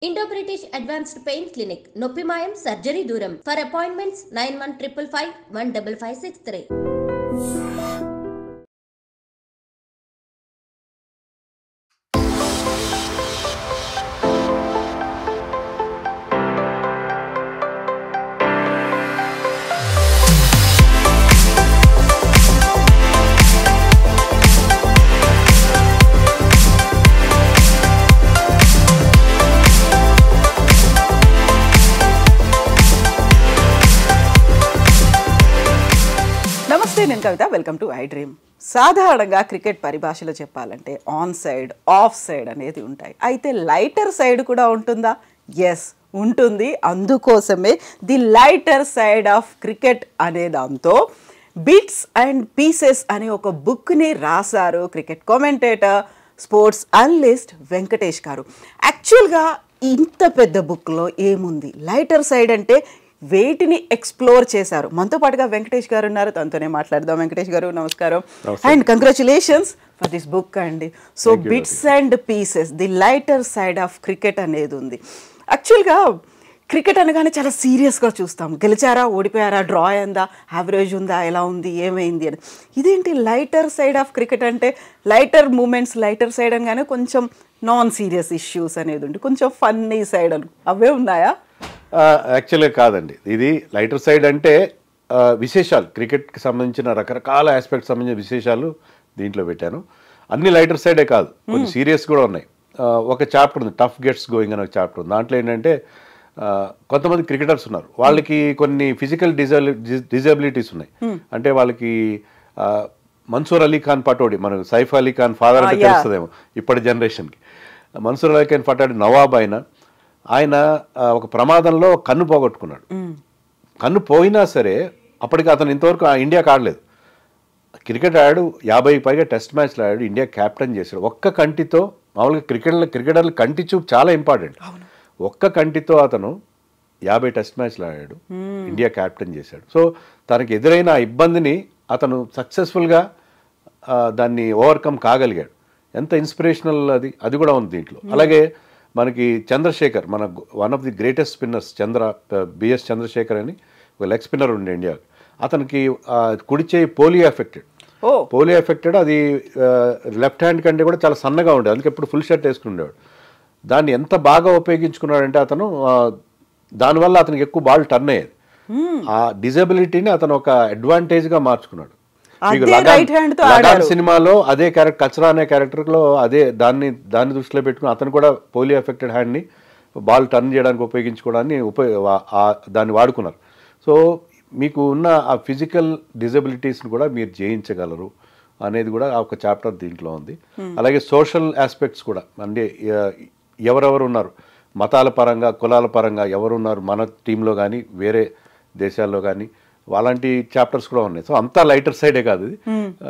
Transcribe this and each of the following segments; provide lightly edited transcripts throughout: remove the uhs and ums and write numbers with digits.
Indo-British Advanced Pain Clinic, Noppimayam Surgery Duram. For appointments 9155 15563. నమస్తే, నేను Kavitha. Welcome to I dream. సాధారణంగా cricket పరిభాషలో చెప్పాలంటే ఆన్ సైడ్, ఆఫ్ సైడ్ అనేది ఉంటాయి. అయితే లైటర్ సైడ్ కూడా ఉంటుందా? ఎస్, ఉంటుంది. అందుకోసమే the lighter side of cricket అనే దాంతో బిట్స్ అండ్ పీసెస్ అనే ఒక బుక్ని రాశారు cricket commentator, sports analyst Venkatesh గారు. యాక్చువల్గా ఇంత పెద్ద బుక్లో ఏముంది? లైటర్ సైడ్ అంటే వేటిని ఎక్స్ప్లోర్ చేశారు. మనతో పాటుగా వెంకటేష్ గారు ఉన్నారు, తనతోనే మాట్లాడదాం. వెంకటేష్ గారు నమస్కారం and congratulations for this book అండి. So bits and pieces, the lighter side of cricket అనేది ఉంది. యాక్చువల్గా క్రికెట్ అనగానే చాలా సీరియస్గా చూస్తాం. గెలిచారా, ఓడిపోయారా, డ్రా అయిందా, యావరేజ్ ఉందా, ఎలా ఉంది, ఏమైంది అని. ఇదేంటి లైటర్ సైడ్ ఆఫ్ క్రికెట్ అంటే? లైటర్ మూమెంట్స్, లైటర్ సైడ్ అనగానే కొంచెం నాన్ సీరియస్ ఇష్యూస్ అనేది ఉంది, కొంచెం ఫన్నీ సైడ్ అని అవే ఉన్నాయా? యాక్చువల్గా కాదండి. ఇది లైటర్ సైడ్ అంటే విశేషాలు, క్రికెట్కి సంబంధించిన రకరకాల ఆస్పెక్ట్స్ సంబంధించిన విశేషాలు దీంట్లో పెట్టాను. అన్ని లైటర్ సైడే కాదు, కొన్ని సీరియస్ కూడా ఉన్నాయి. ఒక చాప్టర్ ఉంది, టఫ్ గెట్స్ గోయింగ్ అని ఒక చాప్టర్ ఉంది. దాంట్లో ఏంటంటే కొంతమంది క్రికెటర్స్ ఉన్నారు, వాళ్ళకి కొన్ని ఫిజికల్ డిజబిలిటీస్ ఉన్నాయి. అంటే వాళ్ళకి మన్సూర్ అలీ ఖాన్ పటోడి, మనకు సైఫ్ అలీ ఖాన్ ఫాదర్ అంటే తెలుస్తుందేమో ఇప్పటి జనరేషన్కి. మన్సూర్ అలీ ఖాన్ పటోడి నవాబ్ ఆయన ఒక ప్రమాదంలో కన్ను పోగొట్టుకున్నాడు. కన్ను పోయినా సరే అప్పటికి అతను ఇంతవరకు ఇండియాకి ఆడలేదు. క్రికెట్ ఆడాడు, 50కి పైగా టెస్ట్ మ్యాచ్లు ఆడాడు, ఇండియా క్యాప్టెన్ చేశాడు. ఒక్క కంటితో, మామూలుగా క్రికెటర్లు కంటి చూపు చాలా ఇంపార్టెంట్. ఒక్క కంటితో అతను 50 టెస్ట్ మ్యాచ్లు ఆడాడు, ఇండియా క్యాప్టెన్ చేశాడు. సో తనకి ఎదురైన ఆ ఇబ్బందిని అతను సక్సెస్ఫుల్గా దాన్ని ఓవర్కమ్ కాగలిగాడు. ఎంత ఇన్స్పిరేషనల్ అది కూడా ఉంది దీంట్లో. అలాగే మనకి చంద్రశేఖర్, మన one of the greatest spinners, B S Chandrashekar అని ఒక లెగ్ స్పిన్నర్ ఉండే ఇండియాకి. అతనికి కుడి చేయి పోలియో ఎఫెక్టెడ్. అది లెఫ్ట్ హ్యాండ్ కంటే కూడా చాలా సన్నగా ఉండేది, అందుకే ఎప్పుడు ఫుల్ షర్ట్ వేసుకుని ఉండేవాడు. దాన్ని ఎంత బాగా ఉపయోగించుకున్నాడంటే అతను, దానివల్ల అతనికి ఎక్కువ బాల్ టర్న్ అయ్యేది. ఆ డిజబిలిటీని అతను ఒక అడ్వాంటేజ్గా మార్చుకున్నాడు. లగాన్ సినిమాలో అదే క్యారెక్టర్, కచరా అనే క్యారెక్టర్లో అదే దాన్ని దృష్టిలో పెట్టుకుని అతను కూడా పోలియో ఎఫెక్టెడ్ హ్యాండ్ని బాల్ టర్న్ చేయడానికి ఉపయోగించుకోవడాన్ని దాన్ని వాడుకున్నారు. సో మీకు ఉన్న ఆ ఫిజికల్ డిజబిలిటీస్ని కూడా మీరు జయించగలరు అనేది కూడా ఒక చాప్టర్ దీంట్లో ఉంది. అలాగే సోషల్ ఆస్పెక్ట్స్ కూడా, అంటే ఎవరెవరు ఉన్నారు, మతాల పరంగా, కులాల పరంగా ఎవరున్నారు మన టీంలో కానీ వేరే దేశాల్లో కానీ, అలాంటి చాప్టర్స్ కూడా ఉన్నాయి. సో అంతా లైటర్ సైడే కాదు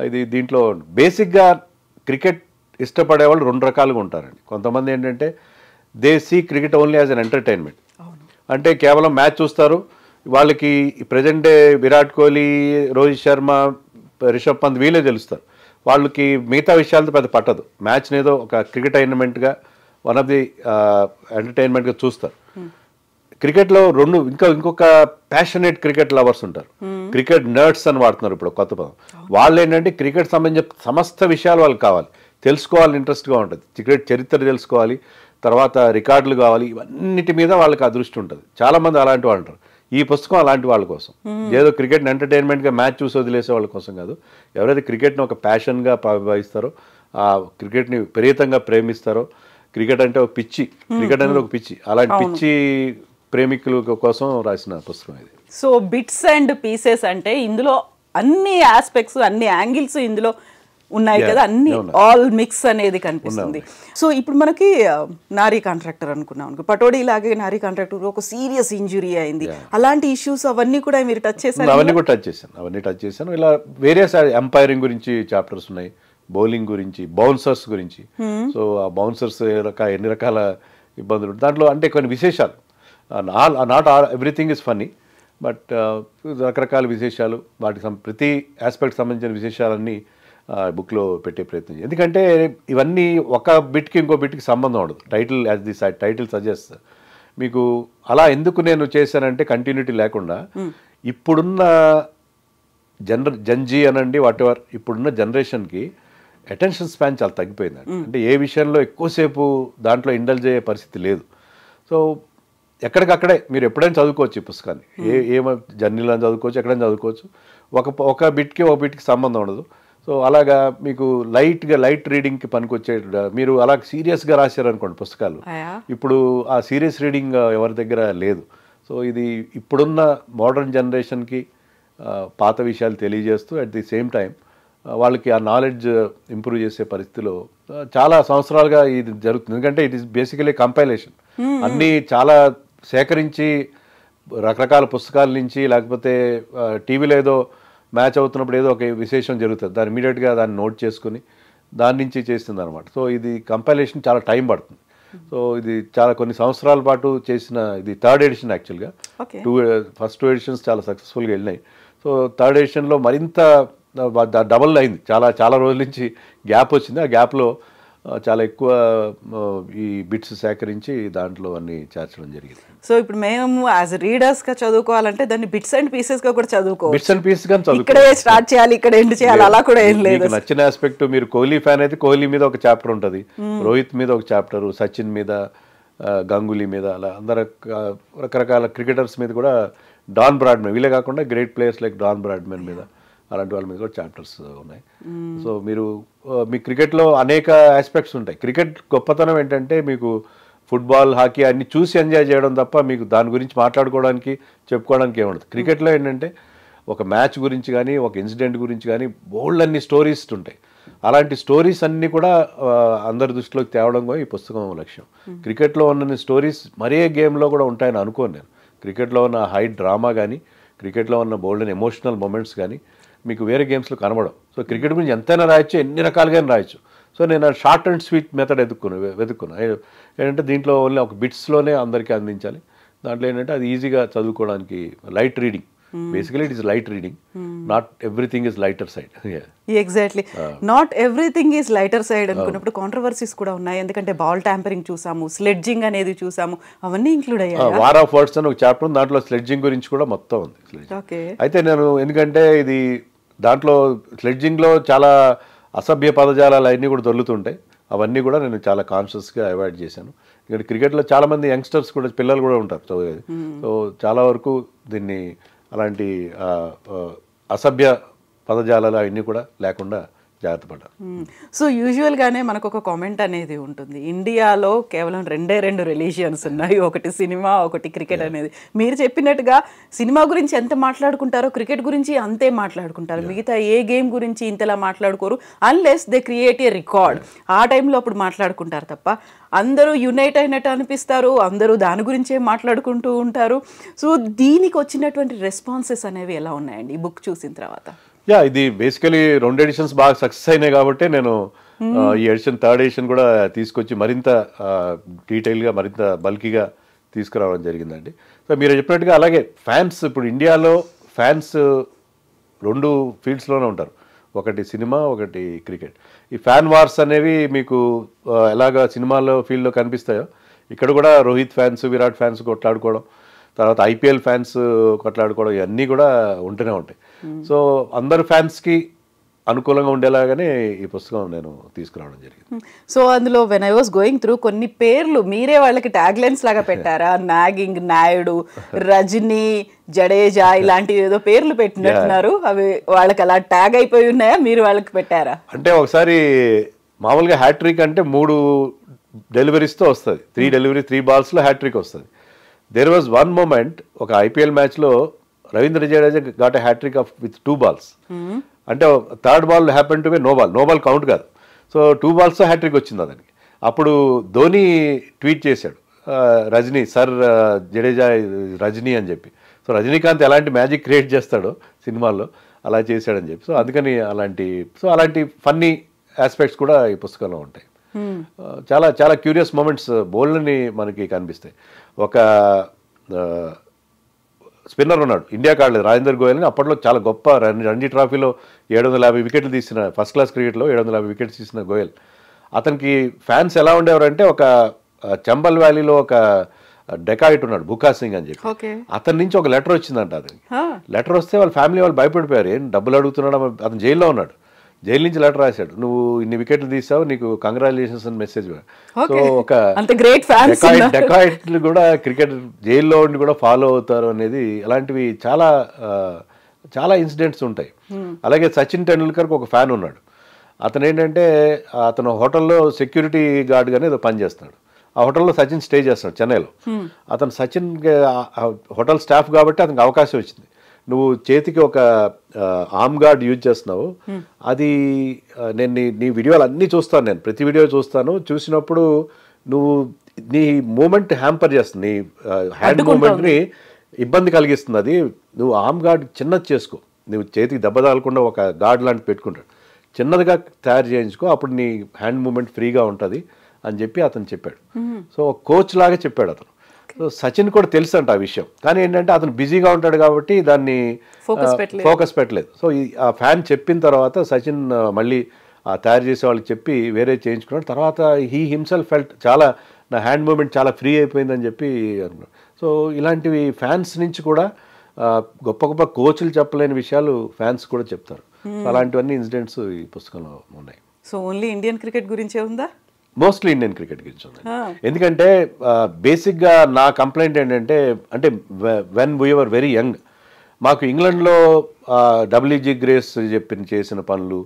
ఇది. దీంట్లో బేసిక్గా క్రికెట్ ఇష్టపడే వాళ్ళు రెండు రకాలుగా ఉంటారండి. కొంతమంది ఏంటంటే they see cricket only as an entertainment, అంటే కేవలం మ్యాచ్ చూస్తారు. వాళ్ళకి ప్రజెంట్ డే విరాట్ కోహ్లీ, రోహిత్ శర్మ, రిషబ్ పంత్ వీళ్ళే తెలుస్తారు. వాళ్ళకి మిగతా విషయాలతో పెద్ద పట్టదు. మ్యాచ్ని ఏదో ఒక క్రికెట్ టైర్నమెంట్గా, వన్ ఆఫ్ ది ఎంటర్టైన్మెంట్గా చూస్తారు. క్రికెట్లో ఇంకొక ప్యాషనేట్ క్రికెట్ లవర్స్ ఉంటారు, క్రికెట్ నర్డ్స్ అని వాడుతున్నారు ఇప్పుడు కొత్త పదం. వాళ్ళు ఏంటంటే క్రికెట్ సంబంధించిన సమస్త విషయాలు వాళ్ళకి కావాలి, తెలుసుకోవాలని ఇంట్రెస్ట్గా ఉంటుంది. క్రికెట్ చరిత్ర తెలుసుకోవాలి, తర్వాత రికార్డులు కావాలి, ఇవన్నిటి మీద వాళ్ళకి అదృష్టి ఉంటుంది. చాలామంది అలాంటి వాళ్ళు ఉంటారు. ఈ పుస్తకం అలాంటి వాళ్ళ కోసం, ఏదో క్రికెట్ని ఎంటర్టైన్మెంట్గా మ్యాచ్ చూసి వదిలేసే వాళ్ళ కోసం కాదు. ఎవరైతే క్రికెట్ని ఒక ప్యాషన్గా భావిస్తారో, ఆ క్రికెట్ని విపరీతంగా ప్రేమిస్తారో, క్రికెట్ అంటే ఒక పిచ్చి, క్రికెట్ అనేది ఒక పిచ్చి, అలాంటి పిచ్చి ప్రేమికుల కోసం రాసిన పుస్తకం ఇది. సో బిట్స్ అండ్ పీసెస్ అంటే ఇందులో అన్ని ఆస్పెక్ట్స్, అన్ని యాంగిల్స్ ఇందులో ఉన్నాయి కదా, అన్ని ఆల్ మిక్స్ అనేది కనిపిస్తుంది. సో ఇప్పుడు మనకి నారీ కాంట్రాక్టర్ అనుకున్నాం, పటోడి లాగే నారీ కాంట్రాక్టర్ ఒక సీరియస్ ఇంజురీ అయింది. అలాంటి ఇష్యూస్ అవన్నీ కూడా మీరు టచ్ చేశారు? అవన్నీ కూడా టచ్ చేశాను. ఇలా వేరియస్ ఎంపైరింగ్ గురించి చాప్టర్స్ ఉన్నాయి, బౌలింగ్ గురించి, బౌన్సర్స్ గురించి. సో ఆ బౌన్సర్స్ ఎన్ని రకాల ఇబ్బందులు దాంట్లో, అంటే కొన్ని విశేషాలు. Not everything is funny, but రకరకాల విశేషాలు, వాటికి ప్రతి ఆస్పెక్ట్ సంబంధించిన విశేషాలన్నీ బుక్లో పెట్టే ప్రయత్నం ఎందుకంటే ఇవన్నీ ఒక బిట్కి ఇంకో బిట్కి సంబంధం ఉండదు. Title as the title suggest మీకు అలా ఎందుకు నేను చేశానంటే కంటిన్యూటీ లేకుండా ఇప్పుడున్న జంజీ అనండి వాట్ ఎవర్ ఇప్పుడున్న జనరేషన్కి అటెన్షన్ స్పాన్ చాలా తగ్గిపోయిందండి. అంటే ఏ విషయంలో ఎక్కువసేపు దాంట్లో ఇండల్జ్ అయ్యే పరిస్థితి లేదు. సో ఎక్కడికక్కడే మీరు ఎప్పుడైనా చదువుకోవచ్చు ఈ పుస్తకాన్ని, ఏమో జర్నీలో చదువుకోవచ్చు, ఎక్కడైనా చదువుకోవచ్చు. ఒక బిట్కి సంబంధం ఉండదు. సో అలాగా మీకు లైట్ రీడింగ్కి పనికొచ్చే మీరు అలా సీరియస్గా రాశారనుకోండి పుస్తకాలు, ఇప్పుడు ఆ సీరియస్ రీడింగ్ ఎవరి దగ్గర లేదు. సో ఇది ఇప్పుడున్న మోడర్న్ జనరేషన్కి పాత విషయాలు తెలియజేస్తూ అట్ ది సేమ్ టైం వాళ్ళకి ఆ నాలెడ్జ్ ఇంప్రూవ్ చేసే పరిస్థితిలో చాలా సంవత్సరాలుగా ఇది జరుగుతుంది. ఎందుకంటే ఇట్ ఈస్ బేసికలీ కంపైలేషన్, అన్నీ చాలా సేకరించి రకరకాల పుస్తకాల నుంచి, లేకపోతే టీవీలో ఏదో మ్యాచ్ అవుతున్నప్పుడు ఏదో ఒక విశేషం జరుగుతుంది, దాన్ని ఇమీడియట్గా దాన్ని నోట్ చేసుకుని దాని నుంచి చేస్తుంది అనమాట. సో ఇది కంపైలేషన్ చాలా టైం పడుతుంది. సో ఇది చాలా కొన్ని సంవత్సరాల పాటు చేసిన ఇది 3rd ఎడిషన్ యాక్చువల్గా. ఫస్ట్ 2 ఎడిషన్స్ చాలా సక్సెస్ఫుల్గా వెళ్ళినాయి. సో 3rd ఎడిషన్లో మరింత డబల్ అయింది. చాలా రోజుల నుంచి గ్యాప్ వచ్చింది. ఆ గ్యాప్లో చాలా ఎక్కువ ఈ బిట్స్ సేకరించి దాంట్లో అన్ని చేర్చడం జరిగింది. సో ఇప్పుడు మేము యాజ్ రీడర్స్గా చదువుకోవాలంటే దాన్ని బిట్స్ అండ్ పీసెస్గా కూడా చదువుకోవాలి. బిట్స్ అండ్ పీసెస్ గా ఇక్కడే స్టార్ట్ చేయాలి, ఇక్కడ ఎండ్ చేయాలి, అలా కూడా ఏం లేదు. నచ్చిన ఆస్పెక్ట్, మీరు కోహ్లీ ఫ్యాన్ అయితే కోహ్లీ మీద ఒక చాప్టర్ ఉంటుంది, రోహిత్ మీద ఒక చాప్టర్, సచిన్ మీద, గంగూలీ మీద, అలా అందరు రకరకాల క్రికెటర్స్ మీద కూడా, డాన్ బ్రాడ్మెన్, వీళ్ళే కాకుండా great players like Don Bradman మీద, అలాంటి వాళ్ళ మీద కూడా చాప్టర్స్ ఉన్నాయి. సో మీరు మీ క్రికెట్లో అనేక ఆస్పెక్ట్స్ ఉంటాయి. క్రికెట్ గొప్పతనం ఏంటంటే మీకు ఫుట్బాల్, హాకీ అన్ని చూసి ఎంజాయ్ చేయడం తప్ప మీకు దాని గురించి మాట్లాడుకోవడానికి చెప్పుకోవడానికి ఏముండదు. క్రికెట్లో ఏంటంటే ఒక మ్యాచ్ గురించి కానీ, ఒక ఇన్సిడెంట్ గురించి కానీ బోల్డ్ అన్ని స్టోరీస్ ఉంటాయి. అలాంటి స్టోరీస్ అన్నీ కూడా అందరి దృష్టిలోకి తేవడం కూడా ఈ పుస్తకం లక్ష్యం. క్రికెట్లో ఉన్న స్టోరీస్ మరే గేమ్లో కూడా ఉంటాయని అనుకోను నేను. క్రికెట్లో ఉన్న హై డ్రామా కానీ, క్రికెట్లో ఉన్న బోల్డ్ అండ్ ఎమోషనల్ మూమెంట్స్ కానీ మీకు వేరే గేమ్స్లో కనబడవు. సో క్రికెట్ గురించి ఎంతైనా రాయొచ్చు, ఎన్ని రకాలుగా రాయొచ్చు. సో నేను షార్ట్ అండ్ స్వీట్ మెథడ్ వెతుక్కున్నా. ఏంటంటే దీంట్లో ఓన్లీ ఒక బిట్స్లోనే అందరికీ అందించాలి. దాంట్లో ఏంటంటే అది ఈజీగా చదువుకోవడానికి, light reading. Basically it is light reading, not everything is lighter side. Exactly, not everything is lighter side అనుకున్నప్పుడు కాంట్రవర్సీస్ కూడా ఉన్నాయి. ఎందుకంటే బాల్ ట్యాంపరింగ్ చూసాము, స్లెడ్జింగ్ అనేది చూసాము, అవన్నీ ఇంక్లూడ్ అయ్యాయి. వార్ ఆఫ్ వర్డ్స్ అని ఒక చాప్టర్ ఉంది, దాంట్లో స్లెడ్జింగ్ గురించి కూడా మొత్తం ఉంది. అయితే నేను ఎందుకంటే ఇది దాంట్లో స్లెడ్జింగ్లో చాలా అసభ్య పదజాలాలు అవన్నీ కూడా దొరుకుతుంటాయి. అవన్నీ కూడా నేను చాలా కాన్షియస్గా అవాయిడ్ చేశాను. ఎందుకంటే క్రికెట్లో చాలామంది యంగ్స్టర్స్ కూడా, పిల్లలు కూడా ఉంటారు చదివేది. సో చాలా వరకు దీన్ని అలాంటి అసభ్య పదజాలాలు అవన్నీ కూడా లేకుండా జాగ్రత్త పడ్డారు. సో యూజువల్గానే మనకు ఒక కామెంట్ అనేది ఉంటుంది, ఇండియాలో కేవలం 2 రిలీజియన్స్ ఉన్నాయి, ఒకటి సినిమా, ఒకటి క్రికెట్ అనేది. మీరు చెప్పినట్టుగా సినిమా గురించి ఎంత మాట్లాడుకుంటారో క్రికెట్ గురించి అంతే మాట్లాడుకుంటారు. మిగతా ఏ గేమ్ గురించి ఇంతలా మాట్లాడుకోరు, unless they create a record. ఆ టైంలో అప్పుడు మాట్లాడుకుంటారు తప్ప అందరూ యునైట్ అయినట్టు అనిపిస్తారు, అందరూ దాని గురించే మాట్లాడుకుంటూ ఉంటారు. సో దీనికి వచ్చినటువంటి రెస్పాన్సెస్ అనేవి ఎలా ఉన్నాయండి ఈ బుక్ చూసిన తర్వాత? ఇది బేసికలీ 2 ఎడిషన్స్ బాగా సక్సెస్ అయినాయి కాబట్టి నేను ఈ ఎడిషన్ 3rd ఎడిషన్ కూడా తీసుకొచ్చి మరింత డీటెయిల్గా, మరింత బల్కీగా తీసుకురావడం జరిగిందండి. సో మీరు చెప్పినట్టుగా అలాగే ఫ్యాన్స్, ఇప్పుడు ఇండియాలో ఫ్యాన్స్ 2 ఫీల్డ్స్లోనే ఉంటారు, ఒకటి సినిమా, ఒకటి క్రికెట్. ఈ ఫ్యాన్ వార్స్ అనేవి మీకు ఎలాగ సినిమాలో ఫీల్డ్లో కనిపిస్తాయో ఇక్కడ కూడా రోహిత్ ఫ్యాన్స్, విరాట్ ఫ్యాన్స్ కొట్లాడుకోవడం, తర్వాత ఐపీఎల్ ఫ్యాన్స్ కొట్లాడుకోవడం, ఇవన్నీ కూడా ఉంటూనే ఉంటాయి. సో అందరు ఫ్యాన్స్కి అనుకూలంగా ఉండేలాగానే ఈ పుస్తకం నేను తీసుకురావడం జరిగింది. సో అందులో when I was going through కొన్ని పేర్లు మీరే వాళ్ళకి ట్యాగ్ లైన్స్ లాగా పెట్టారా? నాగింగ్, నాయుడు, రజనీ, జడేజా ఇలాంటివి ఏదో పేర్లు పెట్టినట్టున్నారు. అవి వాళ్ళకి అలా ట్యాగ్ అయిపోయి ఉన్నాయా, మీరు వాళ్ళకి పెట్టారా? అంటే ఒకసారి మామూలుగా హ్యాట్రిక్ అంటే 3 డెలివరీస్తో వస్తుంది, 3 డెలివరీ 3 బాల్స్లో హ్యాట్రిక్ వస్తుంది. దేర్ వాజ్ వన్ మూమెంట్, ఒక ఐపీఎల్ మ్యాచ్లో Ravindra Jadeja got a hat trick off with 2 balls. అంటే 3rd ball happen to be no ball count కాదు. సో 2 balls హ్యాట్రిక్ వచ్చింది అతనికి. అప్పుడు ధోని ట్వీట్ చేశాడు, రజనీ సర్ జడేజా రజనీ అని చెప్పి. సో రజనీకాంత్ ఎలాంటి మ్యాజిక్ క్రియేట్ చేస్తాడో సినిమాల్లో అలా చేశాడని చెప్పి. సో అందుకని అలాంటి ఫన్నీ ఆస్పెక్ట్స్ కూడా ఈ పుస్తకంలో ఉంటాయి. చాలా చాలా క్యూరియస్ మూమెంట్స్ బోల్డ్ని మనకి కనిపిస్తాయి. ఒక స్పిన్నర్ ఉన్నాడు, ఇండియా కాడలేదు, రాజేందర్ గోయల్ అని. అప్పట్లో చాలా గొప్ప రంజీ ట్రాఫీలో 750 వికెట్లు తీసిన, ఫస్ట్ క్లాస్ క్రికెట్లో 750 వికెట్స్ తీసిన గోయల్. అతనికి ఫ్యాన్స్ ఎలా ఉండేవారంటే, ఒక చంబల్ వ్యాలీలో ఒక డెకాయిట్ ఉన్నాడు భూకా సింగ్ అని చెప్పి, అతని నుంచి ఒక లెటర్ వచ్చిందంట. అతనికి లెటర్ వస్తే వాళ్ళ ఫ్యామిలీ వాళ్ళు భయపడిపోయారు, ఏం డబ్బులు అడుగుతున్నాడు, అతను జైల్లో ఉన్నాడు, జైలు నుంచి లెటర్ రాశాడు, నువ్వు ఇన్ని వికెట్లు తీసావు, నీకు కంగ్రాచులేషన్స్ అని మెసేజ్. సో ఒక డెకాయిట్లు కూడా క్రికెట్ జైల్లో ఉండి కూడా ఫాలో అవుతారు అనేది, అలాంటివి చాలా చాలా ఇన్సిడెంట్స్ ఉంటాయి. అలాగే సచిన్ టెండూల్కర్కి ఒక ఫ్యాన్ ఉన్నాడు. అతను ఏంటంటే, అతను హోటల్లో సెక్యూరిటీ గార్డ్గానే ఏదో పని చేస్తున్నాడు. ఆ హోటల్లో సచిన్ స్టే చేస్తున్నాడు చెన్నైలో. అతను సచిన్ హోటల్ స్టాఫ్ కాబట్టి అతనికి అవకాశం వచ్చింది, నువ్వు చేతికి ఒక ఆర్మ్ గార్డ్ యూజ్ చేస్తున్నావు, అది నేను నీ వీడియోలు అన్నీ చూస్తాను, నేను ప్రతి వీడియో చూస్తాను, చూసినప్పుడు నువ్వు నీ మూమెంట్ హ్యాంపర్ చేస్తుంది, నీ హ్యాండ్ మూమెంట్ని ఇబ్బంది కలిగిస్తుంది, అది నువ్వు ఆర్మ్ గార్డ్ చిన్నది చేసుకో, నువ్వు చేతికి దెబ్బ తగలకుండా ఒక గార్డ్ లాంటి పెట్టుకుంటాడు, చిన్నదిగా తయారు చేయించుకో, అప్పుడు నీ హ్యాండ్ మూమెంట్ ఫ్రీగా ఉంటుంది అని చెప్పి అతను చెప్పాడు. సో కోచ్ లాగా చెప్పాడు అతను. సో సచిన్ కూడా తెలుసు అంట ఆ విషయం, కానీ ఏంటంటే అతను బిజీగా ఉంటాడు కాబట్టి దాన్ని ఫోకస్ పెట్టలేదు. సో ఆ ఫ్యాన్ చెప్పిన తర్వాత సచిన్ మళ్ళీ తయారు చేసే వాళ్ళకి చెప్పి వేరే చేయించుకున్నాడు. తర్వాత హీ హిమ్సెల్ఫ్ ఫెల్ట్, చాలా నా హ్యాండ్ మూమెంట్ చాలా ఫ్రీ అయిపోయిందని చెప్పి అనుకున్నాడు. సో ఇలాంటివి ఫ్యాన్స్ నుంచి కూడా గొప్ప గొప్ప కోచ్లు చెప్పలేని విషయాలు ఫ్యాన్స్ కూడా చెప్తారు. అలాంటివన్నీ ఇన్సిడెంట్స్ ఈ పుస్తకంలో ఉన్నాయి. సో ఓన్లీ ఇండియన్ క్రికెట్ గురించే ఉందా? మోస్ట్లీ ఇండియన్ క్రికెట్ గురించి ఉంది. ఎందుకంటే బేసిక్గా నా కంప్లైంట్ ఏంటంటే, అంటే వెన్ వీఆర్ వెరీ యంగ్, మాకు ఇంగ్లాండ్లో డబ్ల్యూజీ గ్రేస్ చేసిన పనులు,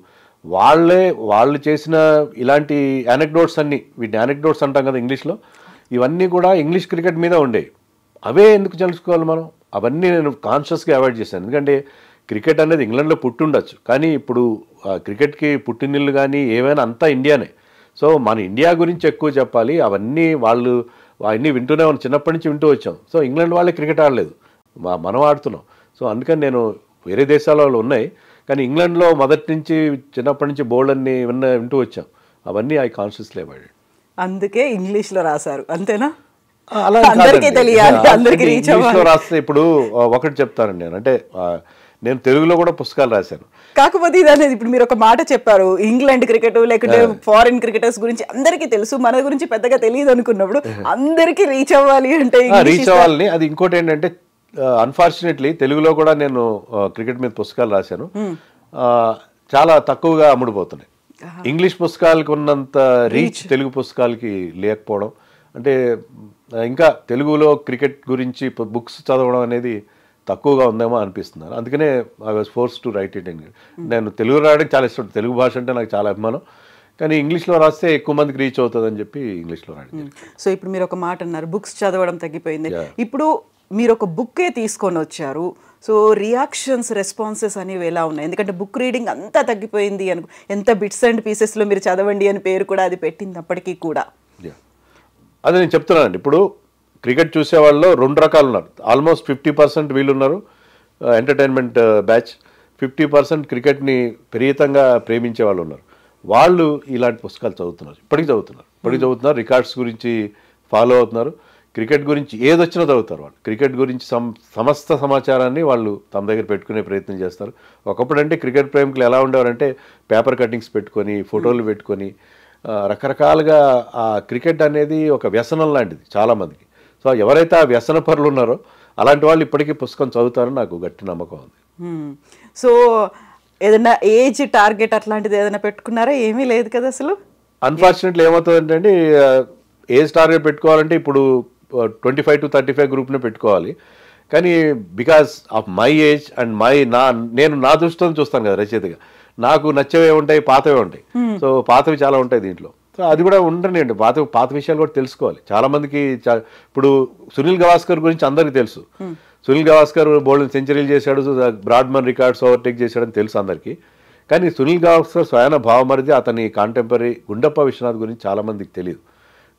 వాళ్ళు చేసిన ఇలాంటి యానెక్డోట్స్ అన్నీ, వీటిని యానెక్డోట్స్ అంటాం కదా ఇంగ్లీష్లో, ఇవన్నీ కూడా ఇంగ్లీష్ క్రికెట్ మీద ఉండేవి. అవే ఎందుకు తెలుసుకోవాలి మనం? అవన్నీ నేను కాన్షియస్గా అవాయిడ్ చేశాను. ఎందుకంటే క్రికెట్ అనేది ఇంగ్లాండ్లో పుట్టుండొచ్చు, కానీ ఇప్పుడు క్రికెట్కి పుట్టినిల్లు కానీ ఏమైనా అంతా ఇండియానే. సో మన ఇండియా గురించి ఎక్కువ చెప్పాలి. అవన్నీ అవన్నీ వింటూనే ఉన్నాం, చిన్నప్పటి నుంచి వింటూ వచ్చాం. సో ఇంగ్లాండ్ వాళ్ళే క్రికెట్ ఆడలేదు, మనం ఆడుతున్నాం. సో అందుకని నేను వేరే దేశాల వాళ్ళు ఉన్నాయి, కానీ ఇంగ్లాండ్లో మొదటి నుంచి చిన్నప్పటి నుంచి బోల్డ్ అన్ని వింటూ వచ్చాం. అవన్నీ ఐ కాన్షియస్లీ అవాయిడ్. అందుకే ఇంగ్లీష్లో రాశారు, అంతేనా? అలా ఇంగ్లీష్లో రాస్తే ఇప్పుడు ఒకటి చెప్తానండి నేను, అంటే నేను తెలుగులో కూడా పుస్తకాలు రాశాను. కాకపోతే ఇది అనేది ఇప్పుడు మీరు ఒక మాట చెప్పారు, ఇంగ్లాండ్ క్రికెట్ లేకుంటే ఫారిన్ క్రికెటర్స్ గురించి అందరికీ తెలుసు, మన గురించి పెద్దగా తెలియదు అనుకున్నప్పుడు అందరికీ రీచ్ అవ్వాలి అంటే రీచ్ అవ్వాలని. అది ఇంకోటి ఏంటంటే, అన్ఫార్చునేట్లీ తెలుగులో కూడా నేను క్రికెట్ మీద పుస్తకాలు రాశాను, చాలా తక్కువగా అమ్ముడుపోతున్నాయి. ఇంగ్లీష్ పుస్తకాలకి ఉన్నంత రీచ్ తెలుగు పుస్తకాలకి లేకపోవడం, అంటే ఇంకా తెలుగులో క్రికెట్ గురించి బుక్స్ చదవడం అనేది తక్కువగా ఉందేమో అనిపిస్తున్నారు. అందుకనే I was force to right it in. నేను తెలుగు రాయడానికి చాలా ఇష్టం, తెలుగు భాష అంటే నాకు చాలా అభిమానం, కానీ ఇంగ్లీష్లో రాస్తే ఎక్కువ మందికి రీచ్ అవుతుంది అని చెప్పి ఇంగ్లీష్లో రాయడం. సో ఇప్పుడు మీరు ఒక మాట అన్నారు, బుక్స్ చదవడం తగ్గిపోయింది. ఇప్పుడు మీరు ఒక బుక్కే తీసుకొని వచ్చారు, సో రియాక్షన్స్ రెస్పాన్సెస్ అనేవి ఎలా ఉన్నాయి? ఎందుకంటే బుక్ రీడింగ్ అంతా తగ్గిపోయింది అనుకో, ఎంత బిట్స్ అండ్ పీసెస్లో మీరు చదవండి అని పేరు కూడా అది పెట్టినప్పటికీ కూడా. అదే నేను చెప్తున్నానండి, ఇప్పుడు క్రికెట్ చూసే వాళ్ళు 2 రకాలు ఉన్నారు. ఆల్మోస్ట్ 50% వీళ్ళు ఉన్నారు ఎంటర్టైన్మెంట్ బ్యాచ్, 50% క్రికెట్ని విపరీతంగా ప్రేమించే వాళ్ళు ఉన్నారు. వాళ్ళు ఇలాంటి పుస్తకాలు చదువుతున్నారు, ఇప్పటికీ చదువుతున్నారు, రికార్డ్స్ గురించి ఫాలో అవుతున్నారు, క్రికెట్ గురించి ఏదొచ్చినా చదువుతారు. వాళ్ళు క్రికెట్ గురించి సమస్త సమాచారాన్ని వాళ్ళు తమ దగ్గర పెట్టుకునే ప్రయత్నం చేస్తారు. ఒకప్పుడు అంటే క్రికెట్ ప్రేమికులు ఎలా ఉండేవారంటే, పేపర్ కటింగ్స్ పెట్టుకొని, ఫోటోలు పెట్టుకొని, రకరకాలుగా ఆ క్రికెట్ అనేది ఒక వ్యసనం లాంటిది చాలామందికి. సో ఎవరైతే ఆ వ్యసన పరులు ఉన్నారో అలాంటి వాళ్ళు ఇప్పటికీ పుస్తకం చదువుతారని నాకు గట్టి నమ్మకం ఉంది. సో ఏదైనా ఏజ్ టార్గెట్ అట్లాంటిది ఏదైనా పెట్టుకున్నారా? ఏమీ లేదు కదా అసలు. అన్ఫార్చునేట్లీ ఏమవుతుందంటే, ఏజ్ టార్గెట్ పెట్టుకోవాలంటే ఇప్పుడు 25 to 35 గ్రూప్నే పెట్టుకోవాలి. కానీ because of my age and నేను నా దృష్టితో చూస్తాను కదా రచయితగా, నాకు నచ్చవే ఉంటాయి, పాతవే ఉంటాయి. సో పాతవి చాలా ఉంటాయి దీంట్లో. సో అది కూడా ఉండనండి, పాత విషయాలు కూడా తెలుసుకోవాలి. చాలా మందికి ఇప్పుడు సునీల్ గవాస్కర్ గురించి అందరికీ తెలుసు. సునీల్ గవాస్కర్ బోల్డ్ సెంచరీలు చేశాడు, బ్రాడ్మన్ రికార్డ్స్ ఓవర్టేక్ చేశాడని తెలుసు అందరికీ. కానీ సునీల్ గవాస్కర్ స్వయాన భావమరిది, అతని కాంటెంపరీ గుండప్ప విశ్వనాథ్ గురించి చాలా మందికి తెలియదు.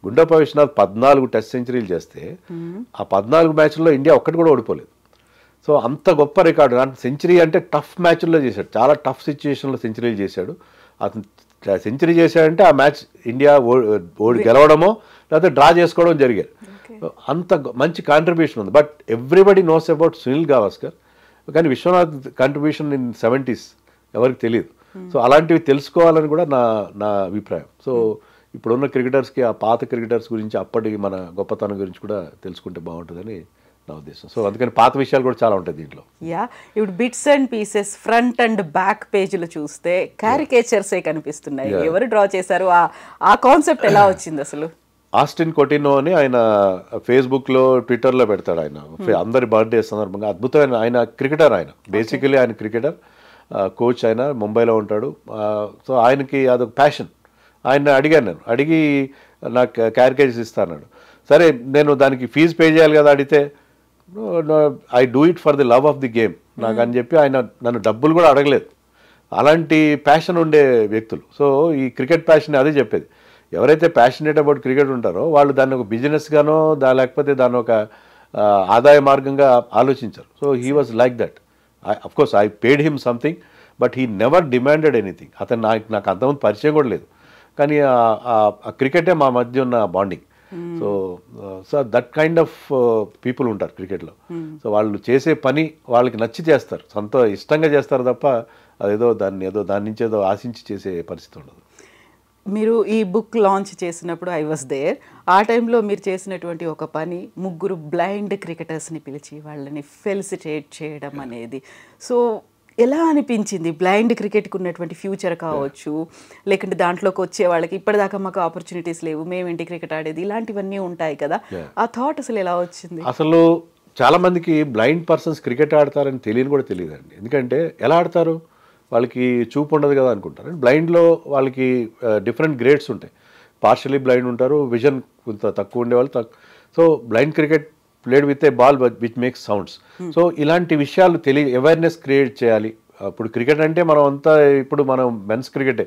గుండప్ప విశ్వనాథ్ 14 టెస్ట్ సెంచరీలు చేస్తే ఆ 14 మ్యాచ్ల్లో ఇండియా ఒక్కటి కూడా ఓడిపోలేదు. సో అంత గొప్ప రికార్డు. సెంచరీ అంటే టఫ్ మ్యాచ్ల్లో చేశాడు, చాలా టఫ్ సిచ్యుయేషన్లో సెంచరీలు చేశాడు. అతను సెంచరీ చేశాడంటే ఆ మ్యాచ్ ఇండియా గెలవడమో లేకపోతే డ్రా చేసుకోవడం జరిగారు. అంత మంచి కాంట్రిబ్యూషన్ ఉంది. But everybody knows about Sunil Gavaskar, కానీ విశ్వనాథ్ కాంట్రిబ్యూషన్ ఇన్ 70s ఎవరికి తెలియదు. సో అలాంటివి తెలుసుకోవాలని కూడా నా అభిప్రాయం. సో ఇప్పుడున్న క్రికెటర్స్కి ఆ పాత క్రికెటర్స్ గురించి అప్పటి మన గొప్పతనం గురించి కూడా తెలుసుకుంటే బాగుంటుందని నా ఉద్దేశం. సో అందుకని పాత విషయాలు కూడా చాలా ఉంటాయి దీంట్లో. ఇప్పుడు bits and pieces front and back పేజీలు చూస్తే క్యారికేచర్సే కనిపిస్తున్నాయి. ఎవరు డ్రా చేశారు? ఆ కాన్సెప్ట్ ఎలా వచ్చింది అసలు? ఆస్టిన్ కొటినో అని ఆయన ఫేస్బుక్లో ట్విట్టర్లో పెడతాడు. ఆయన అందరి బర్త్డే సందర్భంగా అద్భుతమైన ఆయన క్రికెటర్. ఆయన బేసికలీ ఆయన క్రికెటర్, కోచ్. ఆయన ముంబైలో ఉంటాడు. సో ఆయనకి అదొక ప్యాషన్. ఆయన అడిగాను, నేను అడిగి నాకు క్యారికేచర్స్ ఇస్తాను. సరే నేను దానికి ఫీజు పే చేయాలి కదా అడిగితే, I do it for the love of the game నాకు అని చెప్పి ఆయన నన్ను డబ్బులు కూడా అడగలేదు. అలాంటి ప్యాషన్ ఉండే వ్యక్తులు. సో ఈ క్రికెట్ ప్యాషన్ అదే చెప్పేది, ఎవరైతే ప్యాషనేట్ అబౌట్ క్రికెట్ ఉంటారో వాళ్ళు దాన్ని ఒక బిజినెస్ గానో లేకపోతే దాన్ని ఒక ఆదాయ మార్గంగా ఆలోచించారు. So he was like that. Of course I paid him something, but he never demanded anything. అతను నాకు అంతమంది పరిచయం కూడా లేదు, కానీ ఆ క్రికెటే మా మధ్య ఉన్న bonding. So that kind of people ఉంటారు క్రికెట్లో. సో వాళ్ళు చేసే పని వాళ్ళకి నచ్చి చేస్తారు, ఇష్టంగా చేస్తారు తప్ప అదేదో దాని నుంచి ఏదో ఆశించి చేసే పరిస్థితి ఉండదు. మీరు ఈ బుక్ లాంచ్ చేసినప్పుడు ఐ వాజ్ దేర్. ఆ టైంలో మీరు చేసినటువంటి ఒక పని, ముగ్గురు బ్లైండ్ క్రికెటర్స్ని పిలిచి వాళ్ళని ఫెలిసిటేట్ చేయడం అనేది. సో ఎలా అనిపించింది? బ్లైండ్ క్రికెట్కి ఉన్నటువంటి ఫ్యూచర్ కావచ్చు, లేకుంటే దాంట్లోకి వచ్చే వాళ్ళకి ఇప్పటిదాకా మాకు ఆపర్చునిటీస్ లేవు, మేమేంటి క్రికెట్ ఆడేది, ఇలాంటివన్నీ ఉంటాయి కదా. ఆ థాట్ అసలు ఎలా వచ్చింది? అసలు చాలా మందికి బ్లైండ్ పర్సన్స్ క్రికెట్ ఆడతారని తెలియని కూడా తెలియదండి. ఎందుకంటే ఎలా ఆడతారు, వాళ్ళకి చూపు ఉండదు కదా అనుకుంటారు. బ్లైండ్లో వాళ్ళకి డిఫరెంట్ గ్రేడ్స్ ఉంటాయి. పార్షియలీ బ్లైండ్ ఉంటారు, విజన్ కొంత తక్కువ ఉండేవాళ్ళు. So blind cricket played with a ball which makes sounds. So ఇలాంటి విషయాలు అవేర్నెస్ క్రియేట్ చేయాలి. ఇప్పుడు క్రికెట్ అంటే మనం మెన్స్ క్రికెటే,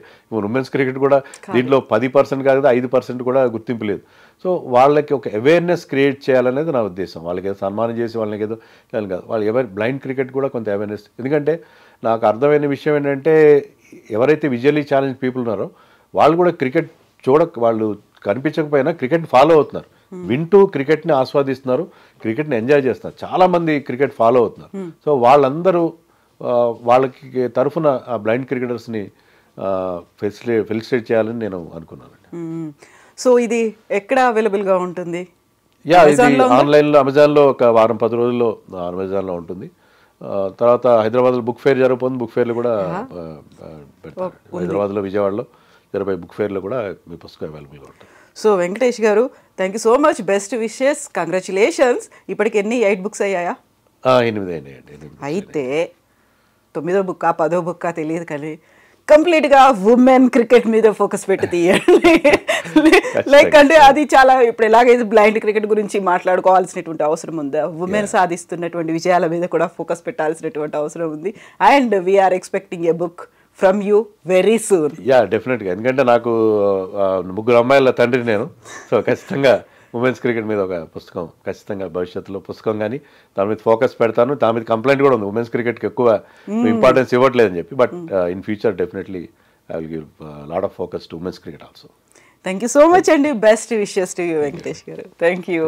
ఉమెన్స్ క్రికెట్ కూడా దీంట్లో 10% కాదు, 5% కూడా గుర్తింపు లేదు. సో వాళ్ళకి ఒక అవేర్నెస్ క్రియేట్ చేయాలనేది నా ఉద్దేశం. వాళ్ళకి ఏదో సన్మానం చేసి వాళ్ళకి ఏదో కాదు, వాళ్ళు బ్లైండ్ క్రికెట్ కూడా కొంత అవేర్నెస్. ఎందుకంటే నాకు అర్థమైన విషయం ఏంటంటే, ఎవరైతే విజువల్లీ ఛాలెంజ్ పీపుల్ ఉన్నారో వాళ్ళు కూడా క్రికెట్ వాళ్ళు కనిపించకపోయినా క్రికెట్ ఫాలో అవుతున్నారు, వింటూ క్రికెట్ని ఆస్వాదిస్తున్నారు, క్రికెట్ని ఎంజాయ్ చేస్తున్నారు. చాలామంది క్రికెట్ ఫాలో అవుతున్నారు. సో వాళ్ళందరూ వాళ్ళకి తరఫున ఆ బ్లైండ్ క్రికెటర్స్ని ఫెలిసిటేట్ చేయాలని నేను అనుకున్నానండి. సో ఇది ఎక్కడ అవైలబుల్గా ఉంటుంది? ఇది ఆన్లైన్లో అమెజాన్లో ఒక వారం 10 రోజుల్లో అమెజాన్లో ఉంటుంది. తర్వాత హైదరాబాద్లో బుక్ ఫేర్ జరగబోతుంది, బుక్ ఫేర్లో కూడా పెడతారు. హైదరాబాద్లో, విజయవాడలో జరిగే బుక్ ఫేర్లో కూడా మీ పుస్తకం అవైలబుల్గా ఉంటుంది. సో వెంకటేష్ గారు, thank you so much. Best wishes, congratulations. ఇప్పటికి ఎన్ని 8 బుక్స్ అయ్యాయా? 8 అయినాయండి. అయితే 9వ బుక్కా 10వ బుక్కా తెలియదు, కానీ కంప్లీట్గా ఉమెన్ క్రికెట్ మీద ఫోకస్ పెట్టి తీయండి. లేకంటే అది చాలా, ఇప్పుడు ఎలాగైతే బ్లైండ్ క్రికెట్ గురించి మాట్లాడుకోవాల్సినటువంటి అవసరం ఉందా, ఉమెన్ సాధిస్తున్నటువంటి విజయాల మీద కూడా ఫోకస్ పెట్టాల్సినటువంటి అవసరం ఉంది. And we are expecting a book from you very soon. డెఫినెట్గా. ఎందుకంటే నాకు 3 అమ్మాయిల తండ్రి నేను. సో ఖచ్చితంగా ఉమెన్స్ క్రికెట్ మీద ఒక పుస్తకం ఖచ్చితంగా భవిష్యత్తులో పుస్తకం కానీ దాని మీద ఫోకస్ పెడతాను. దాని మీద కంప్లైంట్ కూడా ఉంది, ఉమెన్స్ క్రికెట్కి ఎక్కువ ఇంపార్టెన్స్ ఇవ్వట్లేదని చెప్పి. But in future definitely I will give lot of focus to women's cricket also. Thank you so much అండి. Best wishes to you Venkatesh గారు. Thank you.